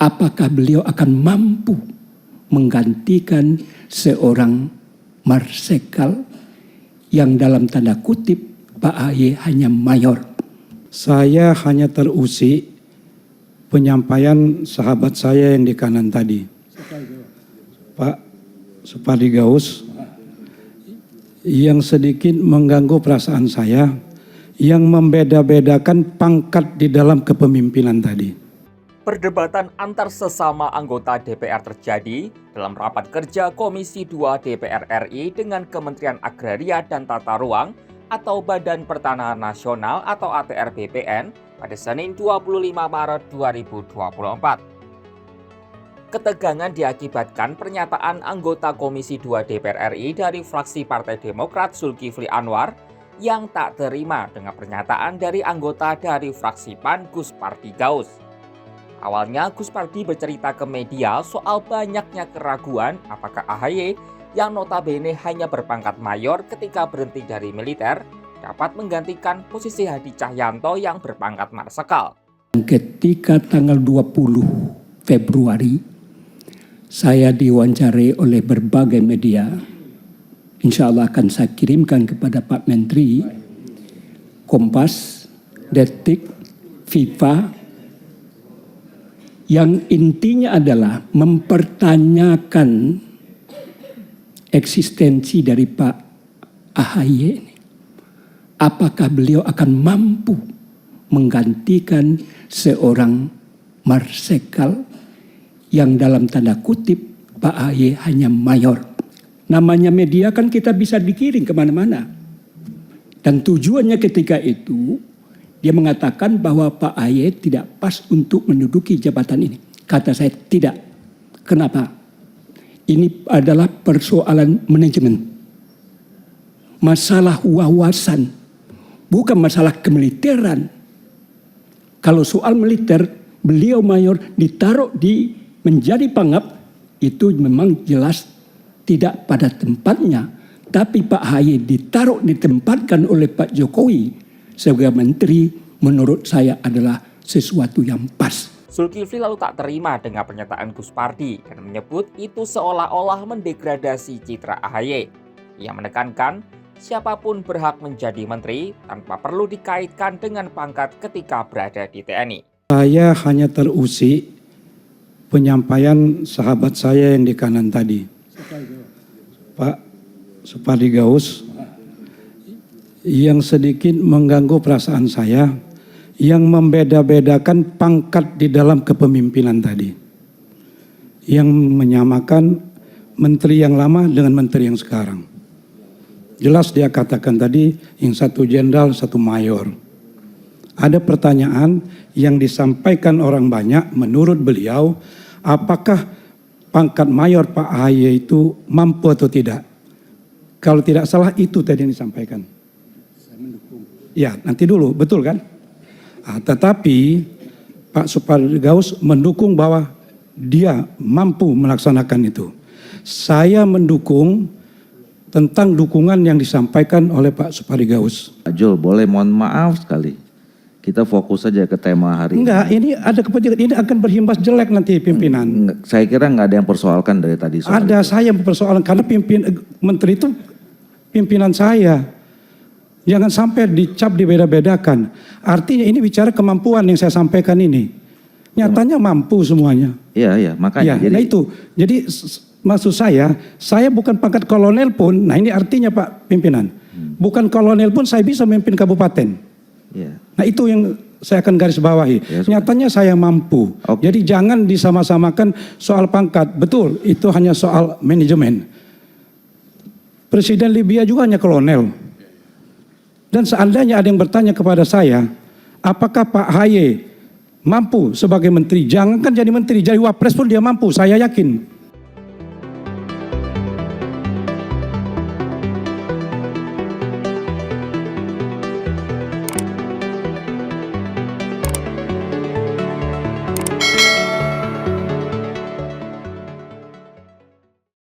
apakah beliau akan mampu menggantikan seorang marsekal yang dalam tanda kutip Pak AHY hanya mayor. Saya hanya terusik penyampaian sahabat saya yang di kanan tadi, Pak Supardi Gaus, yang sedikit mengganggu perasaan saya, yang membeda-bedakan pangkat di dalam kepemimpinan tadi. Perdebatan antar sesama anggota DPR terjadi dalam rapat kerja Komisi 2 DPR RI dengan Kementerian Agraria dan Tata Ruang atau Badan Pertanahan Nasional atau ATR BPN pada Senin 25 Maret 2024. Ketegangan diakibatkan pernyataan anggota Komisi 2 DPR RI dari fraksi Partai Demokrat Zulkifli Anwar yang tak terima dengan pernyataan dari anggota dari fraksi PAN Guspardi Gaus. Awalnya Guspardi bercerita ke media soal banyaknya keraguan apakah AHY yang notabene hanya berpangkat mayor ketika berhenti dari militer dapat menggantikan posisi Hadi Cahyanto yang berpangkat marsekal. Ketika tanggal 20 Februari saya diwawancarai oleh berbagai media, insya Allah akan saya kirimkan kepada Pak Menteri, Kompas, Detik, FIFA, yang intinya adalah mempertanyakan eksistensi dari Pak AHY ini. Apakah beliau akan mampu menggantikan seorang marsekal yang dalam tanda kutip Pak AHY hanya mayor. Namanya media kan kita bisa dikirim kemana-mana. Dan tujuannya ketika itu, dia mengatakan bahwa Pak AHY tidak pas untuk menduduki jabatan ini. Kata saya tidak. Kenapa? Ini adalah persoalan manajemen. Masalah wawasan. Bukan masalah kemiliteran. Kalau soal militer, beliau mayor ditaruh di menjadi pangap, itu memang jelas tidak pada tempatnya. Tapi Pak AHY ditaruh ditempatkan oleh Pak Jokowi sebagai menteri, menurut saya adalah sesuatu yang pas. Zulkifli lalu tak terima dengan pernyataan Guspardi dan menyebut itu seolah-olah mendegradasi citra AHY. Ia menekankan siapapun berhak menjadi menteri tanpa perlu dikaitkan dengan pangkat ketika berada di TNI. Saya hanya terusik penyampaian sahabat saya yang di kanan tadi, Pak Supardi Gaus, yang sedikit mengganggu perasaan saya, yang membeda-bedakan pangkat di dalam kepemimpinan tadi, yang menyamakan menteri yang lama dengan menteri yang sekarang. Jelas dia katakan tadi, yang satu jenderal, satu mayor. Ada pertanyaan yang disampaikan orang banyak, menurut beliau, apakah pangkat mayor Pak AHY itu mampu atau tidak? Kalau tidak salah itu tadi yang disampaikan. Ya, nanti dulu, betul kan? Tetapi Pak Supardi Gaus mendukung bahwa dia mampu melaksanakan itu. Saya mendukung tentang dukungan yang disampaikan oleh Pak Supardi Gaus. Pak Jul, boleh mohon maaf sekali. Kita fokus saja ke tema hari Enggak, ini ada kepentingan, ini akan berhimbas jelek nanti pimpinan. Saya kira nggak ada yang persoalkan dari tadi. Ada itu. Saya persoalan karena menteri itu pimpinan saya. Jangan sampai dicap dibeda-bedakan. Artinya ini bicara kemampuan yang saya sampaikan ini. Nyatanya mampu semuanya. Iya, makanya. Ya, nah itu. Jadi maksud saya bukan pangkat kolonel pun, nah ini artinya Pak pimpinan. Bukan kolonel pun saya bisa memimpin kabupaten. Ya. Nah itu yang saya akan garis bawahi. Ya, nyatanya saya mampu. Okay. Jadi jangan disama-samakan soal pangkat. Betul, itu hanya soal manajemen. Presiden Libya juga hanya kolonel. Dan seandainya ada yang bertanya kepada saya, apakah Pak AHY mampu sebagai menteri? Jangankan jadi menteri, jadi wapres pun dia mampu, saya yakin.